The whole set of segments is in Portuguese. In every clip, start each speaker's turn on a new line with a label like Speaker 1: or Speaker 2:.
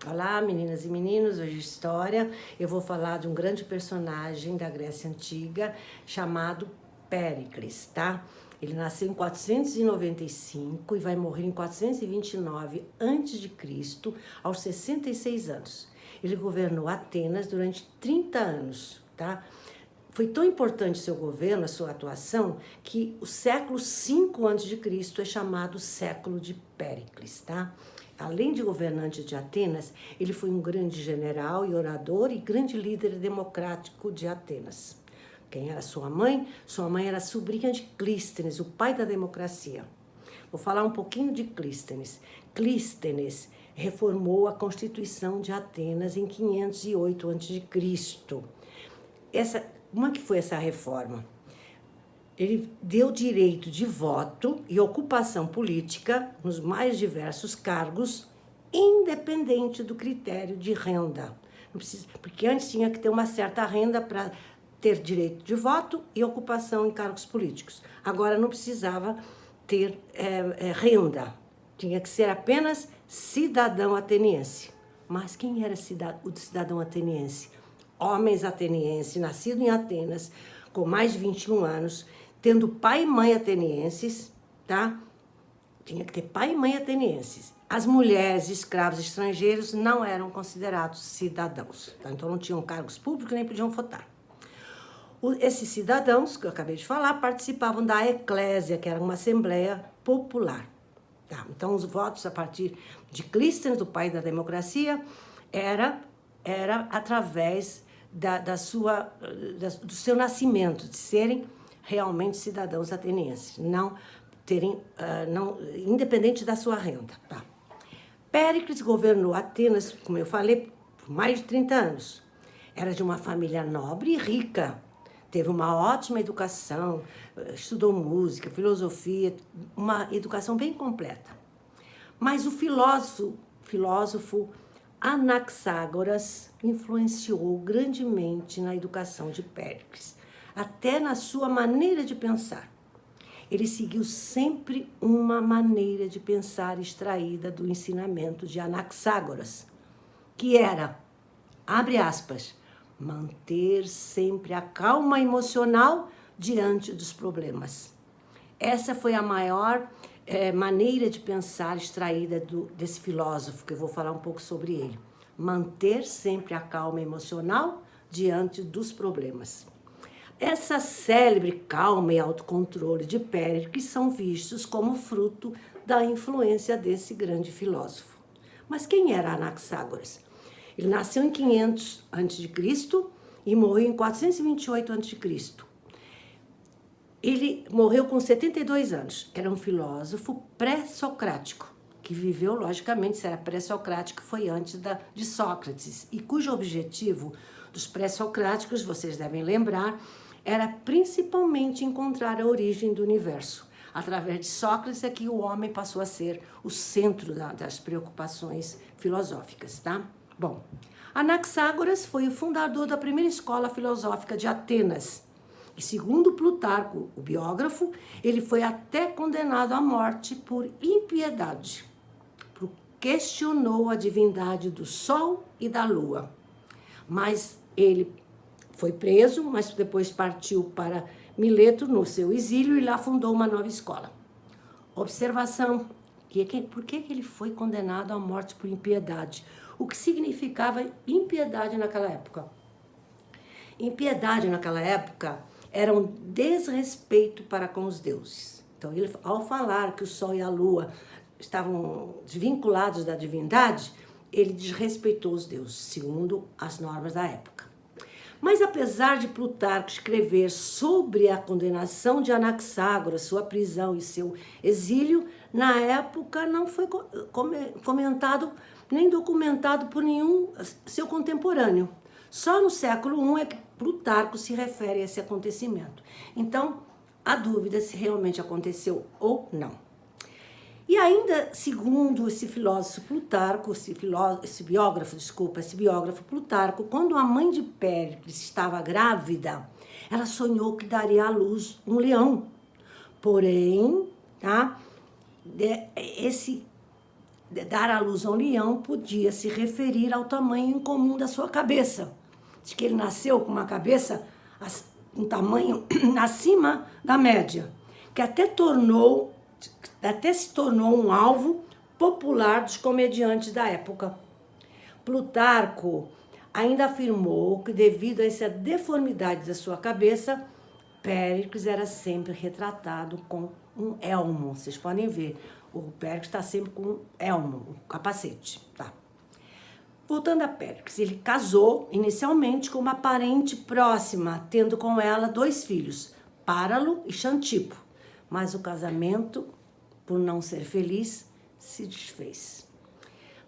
Speaker 1: Olá, meninas e meninos, hoje história. Eu vou falar de um grande personagem da Grécia Antiga chamado Péricles, tá? Ele nasceu em 495 e vai morrer em 429 a.C., aos 66 anos. Ele governou Atenas durante 30 anos, tá? Foi tão importante seu governo, a sua atuação, que o século V a.C. é chamado século de Péricles, tá? Além de governante de Atenas, ele foi um grande general e orador e grande líder democrático de Atenas. Quem era sua mãe? Sua mãe era sobrinha de Clístenes, o pai da democracia. Vou falar um pouquinho de Clístenes. Clístenes reformou a Constituição de Atenas em 508 a.C. Como é que foi essa reforma? Ele deu direito de voto e ocupação política nos mais diversos cargos, independente do critério de renda. Não precisa, porque antes tinha que ter uma certa renda para ter direito de voto e ocupação em cargos políticos. Agora não precisava ter renda, tinha que ser apenas cidadão ateniense. Mas quem era o cidadão ateniense? Homens atenienses, nascidos em Atenas, com mais de 21 anos, tendo pai e mãe atenienses, tá? Tinha que ter pai e mãe atenienses. As mulheres, escravos estrangeiros não eram considerados cidadãos, tá? Então não tinham cargos públicos nem podiam votar. Esses cidadãos, que eu acabei de falar, participavam da eclésia, que era uma assembleia popular. Tá? Então os votos a partir de Clístenes, do pai da democracia, era através do seu nascimento, de serem realmente cidadãos atenienses, não independente da sua renda. Tá? Péricles governou Atenas, como eu falei, por mais de 30 anos. Era de uma família nobre e rica, teve uma ótima educação, estudou música, filosofia, uma educação bem completa. Mas o filósofo Anaxágoras influenciou grandemente na educação de Péricles, até na sua maneira de pensar. Ele seguiu sempre uma maneira de pensar extraída do ensinamento de Anaxágoras, que era, abre aspas, manter sempre a calma emocional diante dos problemas. Essa foi a maior maneira de pensar extraída desse filósofo, que eu vou falar um pouco sobre ele. Manter sempre a calma emocional diante dos problemas. Essa célebre calma e autocontrole de Péricles são vistos como fruto da influência desse grande filósofo. Mas quem era Anaxágoras? Ele nasceu em 500 a.C. e morreu em 428 a.C. Ele morreu com 72 anos. Era um filósofo pré-socrático, que viveu, logicamente, se era pré-socrático, foi antes de Sócrates, e cujo objetivo dos pré-socráticos, vocês devem lembrar, era principalmente encontrar a origem do universo. Através de Sócrates é que o homem passou a ser o centro das preocupações filosóficas, tá? Bom, Anaxágoras foi o fundador da primeira escola filosófica de Atenas. E segundo Plutarco, o biógrafo, ele foi até condenado à morte por impiedade, porque questionou a divindade do sol e da lua. Mas ele foi preso, mas depois partiu para Mileto, no seu exílio, e lá fundou uma nova escola. Observação, por que ele foi condenado à morte por impiedade? O que significava impiedade naquela época? Impiedade naquela época era um desrespeito para com os deuses. Então, ele, ao falar que o sol e a lua estavam desvinculados da divindade, ele desrespeitou os deuses, segundo as normas da época. Mas apesar de Plutarco escrever sobre a condenação de Anaxágoras, sua prisão e seu exílio, na época não foi comentado nem documentado por nenhum seu contemporâneo. Só no século I é que Plutarco se refere a esse acontecimento. Então, há dúvida se realmente aconteceu ou não. E ainda, segundo esse filósofo Plutarco, esse biógrafo Plutarco, quando a mãe de Péricles estava grávida, ela sonhou que daria à luz um leão. Porém, tá? dar à luz a um leão podia se referir ao tamanho incomum da sua cabeça. Diz que ele nasceu com uma cabeça, um tamanho acima da média, que até se tornou um alvo popular dos comediantes da época. Plutarco ainda afirmou que, devido a essa deformidade da sua cabeça, Péricles era sempre retratado com um elmo. Vocês podem ver, o Péricles está sempre com um elmo, um capacete. Tá? Voltando a Péricles, ele casou inicialmente com uma parente próxima, tendo com ela 2 filhos, Páralo e Xantipo. Mas o casamento, por não ser feliz, se desfez.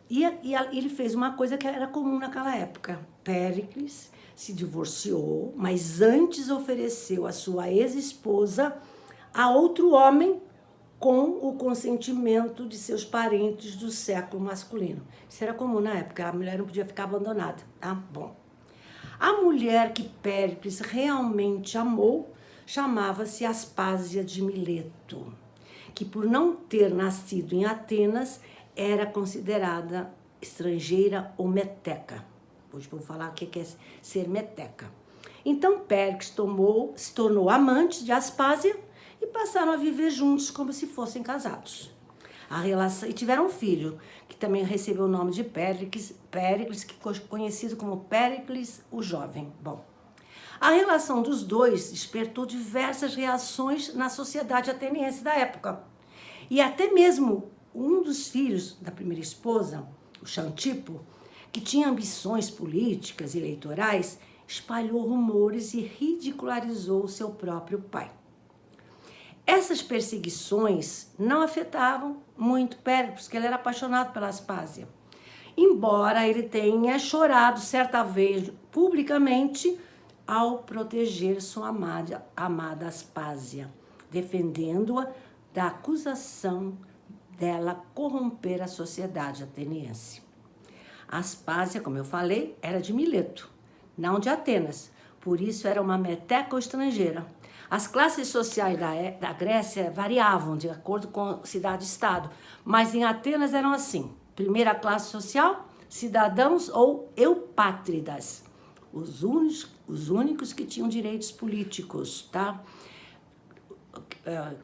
Speaker 1: E ele fez uma coisa que era comum naquela época. Péricles se divorciou, mas antes ofereceu a sua ex-esposa a outro homem com o consentimento de seus parentes do século masculino. Isso era comum na época, a mulher não podia ficar abandonada, tá? Bom. A mulher que Péricles realmente amou chamava-se Aspásia de Mileto, que por não ter nascido em Atenas, era considerada estrangeira ou meteca. Hoje vou falar o que é ser meteca. Então Péricles se tornou amante de Aspásia e passaram a viver juntos como se fossem casados. E tiveram um filho, que também recebeu o nome de Péricles, que foi conhecido como Péricles o Jovem. Bom, a relação dos dois despertou diversas reações na sociedade ateniense da época. E até mesmo um dos filhos da primeira esposa, o Xantipo, que tinha ambições políticas e eleitorais, espalhou rumores e ridicularizou seu próprio pai. Essas perseguições não afetavam muito Péricles, porque ele era apaixonado pela Aspásia. Embora ele tenha chorado certa vez publicamente ao proteger sua amada Aspásia, defendendo-a da acusação dela corromper a sociedade ateniense. Aspásia, como eu falei, era de Mileto, não de Atenas, por isso era uma meteca ou estrangeira. As classes sociais da Grécia variavam de acordo com cidade e estado, mas em Atenas eram assim: primeira classe social, cidadãos ou eupátridas, os únicos que tinham direitos políticos, tá?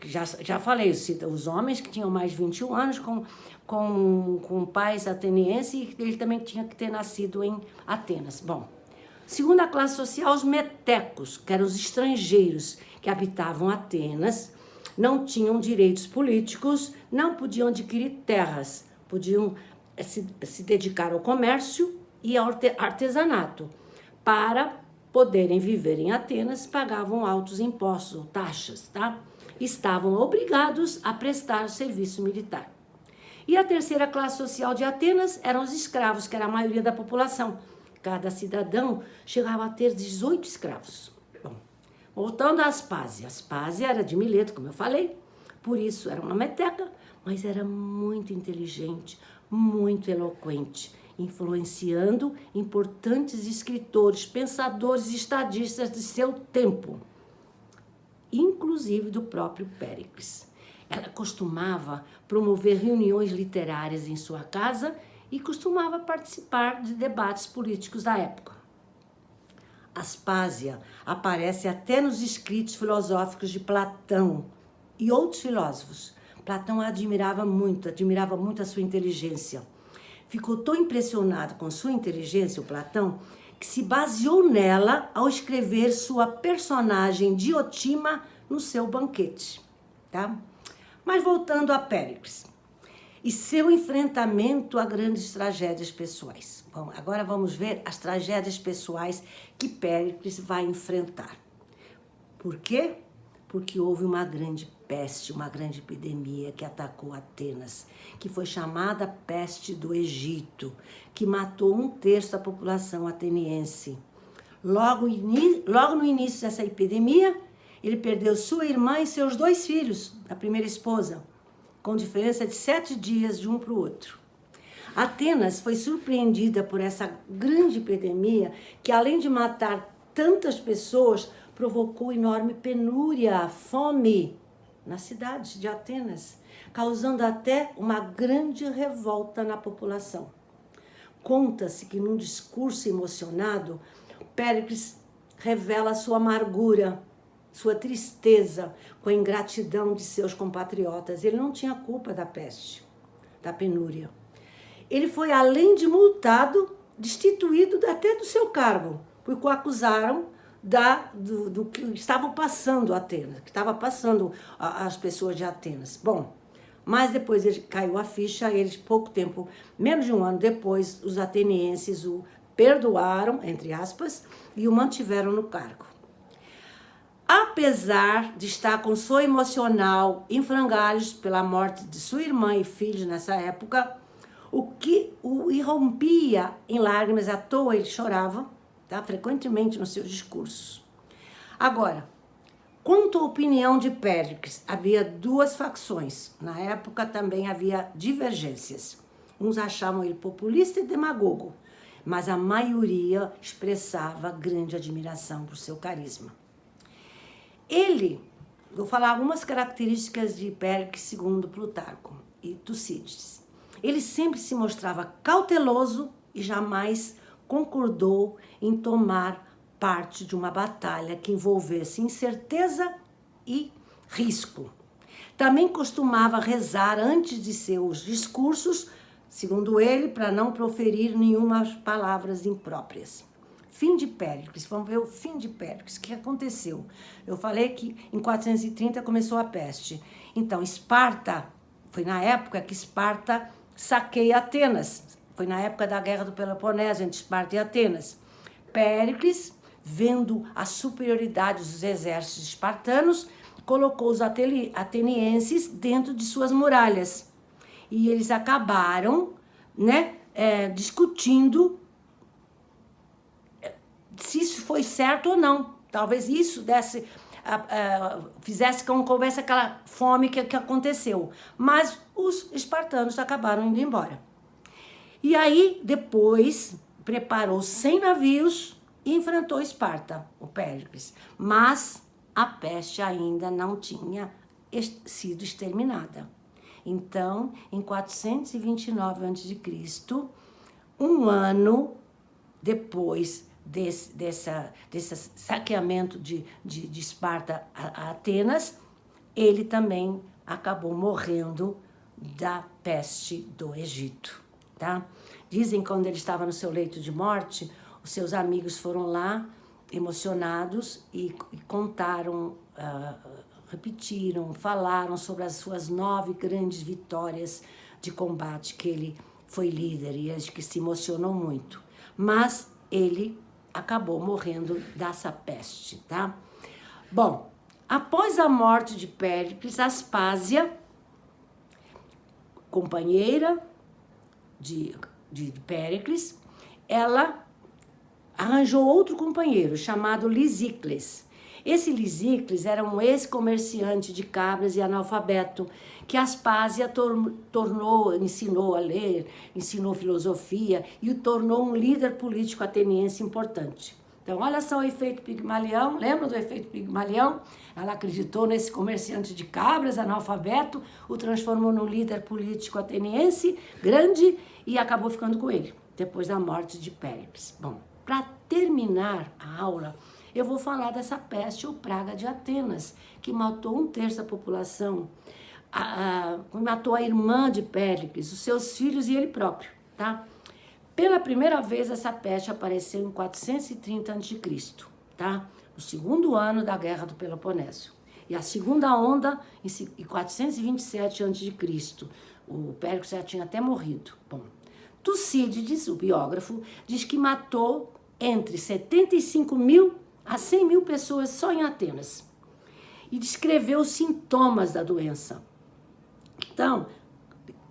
Speaker 1: Já falei, os homens que tinham mais de 21 anos com pais atenienses, e ele também tinha que ter nascido em Atenas. Bom, segunda classe social, os metecos, que eram os estrangeiros que habitavam Atenas, não tinham direitos políticos, não podiam adquirir terras, podiam se dedicar ao comércio e ao artesanato. Para poderem viver em Atenas, pagavam altos impostos ou taxas, tá? Estavam obrigados a prestar serviço militar. E a terceira classe social de Atenas eram os escravos, que era a maioria da população. Cada cidadão chegava a ter 18 escravos. Bom, voltando a Aspásia. Aspásia era de Mileto, como eu falei, por isso era uma meteca, mas era muito inteligente, muito eloquente, influenciando importantes escritores, pensadores e estadistas de seu tempo, inclusive do próprio Péricles. Ela costumava promover reuniões literárias em sua casa e costumava participar de debates políticos da época. Aspásia aparece até nos escritos filosóficos de Platão e outros filósofos. Platão admirava muito a sua inteligência. Ficou tão impressionado com sua inteligência, o Platão, que se baseou nela ao escrever sua personagem Diotima no seu banquete, tá? Mas voltando a Péricles e seu enfrentamento a grandes tragédias pessoais. Bom, agora vamos ver as tragédias pessoais que Péricles vai enfrentar. Por quê? Porque houve uma grande peste, uma grande epidemia que atacou Atenas, que foi chamada peste do Egito, que matou 1/3 da população ateniense. Logo no início dessa epidemia, ele perdeu sua irmã e seus 2 filhos, da primeira esposa, com diferença de 7 dias de um para o outro. Atenas foi surpreendida por essa grande epidemia que, além de matar tantas pessoas, provocou enorme penúria, fome nas cidades de Atenas. causando até uma grande revolta na população. Conta-se que num discurso emocionado, Péricles revela sua amargura, sua tristeza com a ingratidão de seus compatriotas. Ele não tinha culpa da peste, da penúria. Ele foi, além de multado, destituído até do seu cargo, porque o acusaram do que estavam passando Atenas, que estava passando as pessoas de Atenas. Bom, mas depois ele caiu a ficha, eles, pouco tempo, menos de um ano depois, os atenienses o perdoaram, entre aspas, e o mantiveram no cargo. Apesar de estar com sua emocional em frangalhos pela morte de sua irmã e filhos nessa época, o que o irrompia em lágrimas à toa, ele chorava, tá, frequentemente nos seus discursos. Agora, quanto à opinião de Péricles, havia duas facções. Na época também havia divergências. Uns achavam ele populista e demagogo, mas a maioria expressava grande admiração por seu carisma. Vou falar algumas características de Péricles segundo Plutarco e Tucídides. Ele sempre se mostrava cauteloso e jamais concordou em tomar parte de uma batalha que envolvesse incerteza e risco. Também costumava rezar antes de seus discursos, segundo ele, para não proferir nenhuma palavras impróprias. Fim de Péricles, vamos ver o fim de Péricles, o que aconteceu? Eu falei que em 430 começou a peste. Então, Esparta, foi na época que Esparta saqueia Atenas. Foi na época da Guerra do Peloponeso, entre Esparta e Atenas. Péricles, vendo a superioridade dos exércitos espartanos, colocou os atenienses dentro de suas muralhas. E eles acabaram, discutindo se isso foi certo ou não. Talvez isso fizesse com que houvesse aquela fome que aconteceu. Mas os espartanos acabaram indo embora. E aí, depois, preparou 100 navios e enfrentou Esparta, o Péricles. Mas a peste ainda não tinha sido exterminada. Então, em 429 a.C., um ano depois desse saqueamento de Esparta a Atenas, ele também acabou morrendo da peste do Egito, tá? Dizem que quando ele estava no seu leito de morte, os seus amigos foram lá, emocionados, e contaram, repetiram, falaram sobre as suas 9 grandes vitórias de combate, que ele foi líder, e acho que se emocionou muito. Mas ele acabou morrendo dessa peste, tá? Bom, após a morte de Péricles, Aspásia, companheira de Péricles, ela arranjou outro companheiro chamado Lisícles. Esse Lisícles era um ex-comerciante de cabras e analfabeto, que Aspásia ensinou a ler, ensinou filosofia e o tornou um líder político ateniense importante. Então, olha só o efeito Pigmalião. Lembra do efeito Pigmalião? Ela acreditou nesse comerciante de cabras, analfabeto, o transformou num líder político ateniense grande e acabou ficando com ele, depois da morte de Péricles. Bom, para terminar a aula, eu vou falar dessa peste ou praga de Atenas, que matou 1/3 da população, matou a irmã de Péricles, os seus filhos e ele próprio, tá? Pela primeira vez, essa peste apareceu em 430 a.C., tá? No segundo ano da Guerra do Peloponeso. E a segunda onda em 427 a.C. O Péricles já tinha até morrido. Bom, Tucídides, o biógrafo, diz que matou entre 75.000 a 100.000 pessoas só em Atenas. E descreveu os sintomas da doença. Então,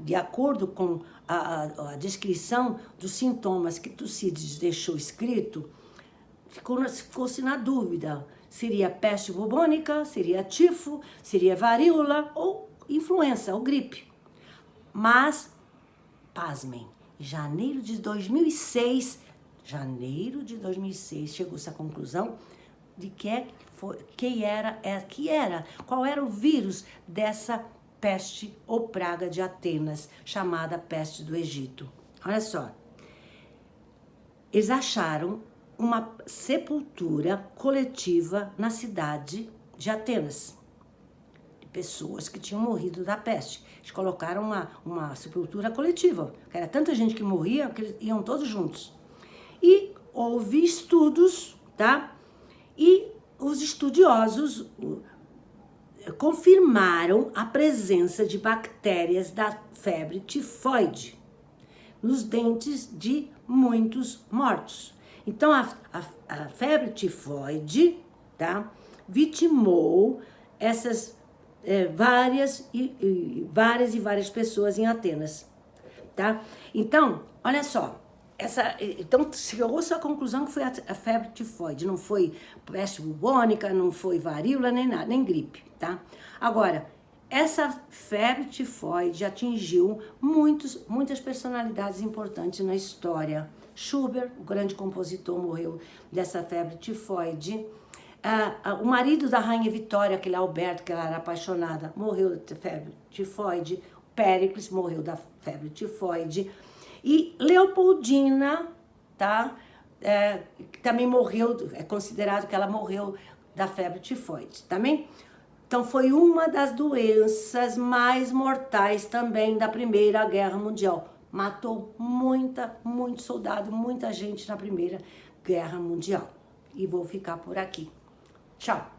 Speaker 1: de acordo com a descrição dos sintomas que Tucídides deixou escrito, ficou-se na dúvida. Seria peste bubônica, seria tifo, seria varíola ou influenza ou gripe. Mas, pasmem, em janeiro de 2006, chegou-se à conclusão de qual era o vírus dessa peste ou praga de Atenas, chamada peste do Egito. Olha só, eles acharam uma sepultura coletiva na cidade de Atenas, de pessoas que tinham morrido da peste. Eles colocaram uma sepultura coletiva, era tanta gente que morria que eles iam todos juntos. E houve estudos, tá? E os estudiosos confirmaram a presença de bactérias da febre tifoide nos dentes de muitos mortos. Então, a febre tifoide, tá, vitimou essas várias e várias pessoas em Atenas, tá? Então, olha só, então chegou-se à conclusão que foi a febre tifoide, não foi peste bubônica, não foi varíola, nem nada, nem gripe, tá? Agora, essa febre tifoide atingiu muitas personalidades importantes na história. Schubert, o grande compositor, morreu dessa febre tifoide. O marido da rainha Vitória, aquele Alberto, que ela era apaixonada, morreu da febre tifoide. Péricles morreu da febre tifoide. E Leopoldina, tá? Também morreu, é considerado que ela morreu da febre tifoide, também? Então, foi uma das doenças mais mortais também da Primeira Guerra Mundial. Matou muito soldado, muita gente na Primeira Guerra Mundial. E vou ficar por aqui. Tchau!